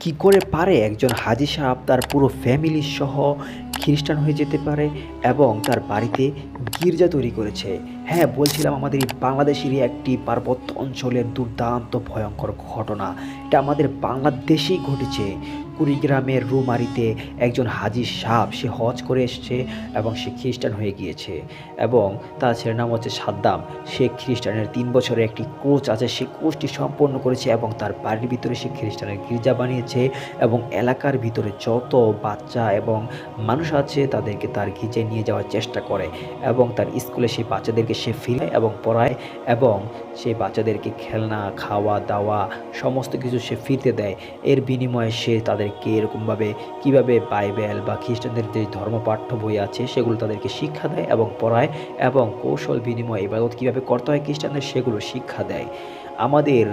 কি করে পারে একজন হাজি সাহেব তার পুরো ফ্যামিলি সহ খ্রিস্টান হয়ে যেতে পারে এবং তার বাড়িতে গির্জা তৈরি করেছে। হ্যাঁ, বলছিলাম আমাদের এই বাংলাদেশেরই একটি পার্বত্য অঞ্চলের দুর্দান্ত ভয়ঙ্কর ঘটনা। এটা আমাদের বাংলাদেশেই ঘটেছে। কুড়িগ্রামের রুমারিতে একজন হাজি সাহেব সে হজ করে এসছে এবং সে খ্রিস্টান হয়ে গিয়েছে এবং তার ছেলের নাম হচ্ছে সাদ্দাম। সে খ্রিস্টানের 3 বছরের একটি কোর্স আছে, সেই কোর্সটি সম্পন্ন করেছে এবং তার বাড়ির ভিতরে সে খ্রিস্টানের গির্জা বানিয়েছে এবং এলাকার ভিতরে যত বাচ্চা এবং মানুষ আছে তাদেরকে তার গির্জায় নিয়ে যাওয়ার চেষ্টা করে এবং তার স্কুলে সেই বাচ্চাদেরকে সে ফিরায় এবং পড়ায় এবং সেই বাচ্চাদেরকে খেলনা, খাওয়া দাওয়া সমস্ত কিছু সে ফিরতে দেয়। এর বিনিময়ে সে তাদেরকে এরকমভাবে কীভাবে বাইবেল বা খ্রিস্টানদের যে ধর্মপাঠ্য বই আছে সেগুলো তাদেরকে শিক্ষা দেয় এবং পড়ায় এবং কৌশল বিনিময়ে ইবাদত কীভাবে করতে হয় খ্রিস্টানদের সেগুলো শিক্ষা দেয়। আমাদের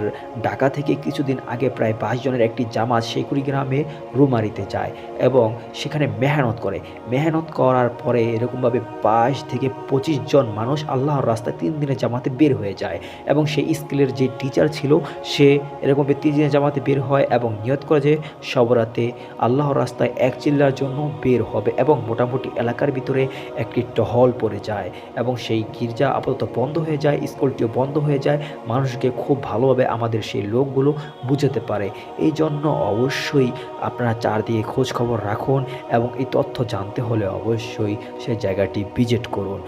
ঢাকা থেকে কিছুদিন আগে প্রায় 22 জনের একটি জামাত সেই কুড়িগ্রামে রুমারিতে যায় এবং সেখানে মেহনত করে। মেহনত করার পরে এরকমভাবে 22 থেকে 25 জন মানুষ আল্লাহর রাস্তায় 3 দিনের জামাতে বের হয়ে যায় এবং সেই স্কুলের যে টিচার ছিল সে এরকমভাবে 3 দিনের জামাতে বের হয় এবং নিয়ত করে যে সব রাতে আল্লাহর রাস্তায় এক চিল্লার জন্য বের হবে এবং মোটামুটি এলাকার ভিতরে একটি টহল পড়ে যায় এবং সেই গির্জা আপাতত বন্ধ হয়ে যায়, স্কুলটিও বন্ধ হয়ে যায়। মানুষকে খুব ভালোভাবে আমাদের সেই লোকগুলো বুঝাতে পারে। এই জন্য অবশ্যই আপনারা চারদিকে খোঁজ খবর রাখুন এবং এই তথ্য জানতে হলে অবশ্যই সেই জায়গাটি ভিজিট করুন।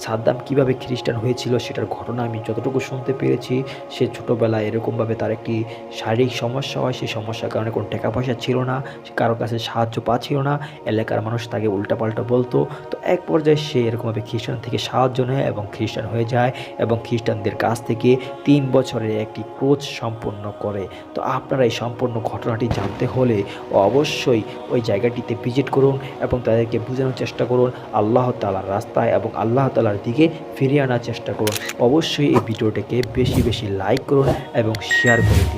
সাদ্দাম কিভাবে খ্রিস্টান হয়েছিল সেটার ঘটনা আমি যতটুকু শুনতে পেরেছি, সে ছোটোবেলায় এরকমভাবে তার একটি শারীরিক সমস্যা হয়, সেই সমস্যার কারণে কোনো টাকা পয়সা ছিল না, সে কারো কাছে সাহায্য পাচ্ছিল না, এলাকার মানুষ তাকে উল্টাপাল্টা বলতো। তো এক পর্যায়ে সে এরকমভাবে খ্রিস্টান থেকে সাহায্য নেয় এবং খ্রিস্টান হয়ে যায় এবং খ্রিস্টানদের কাছ থেকে 3 বছরের একটি কোর্স সম্পন্ন করে। তো আপনারা এই সম্পূর্ণ ঘটনাটি জানতে হলে অবশ্যই ওই জায়গাটিতে ভিজিট করুন এবং তাদেরকে বোঝানোর চেষ্টা করুন আল্লাহ তাআলার রাস্তায় এবং আল্লাহ তাআলার দিকে ফিরিয়ে আনার চেষ্টা করুন। অবশ্যই এই ভিডিওটিকে বেশি বেশি লাইক করুন এবং শেয়ার করে দিন।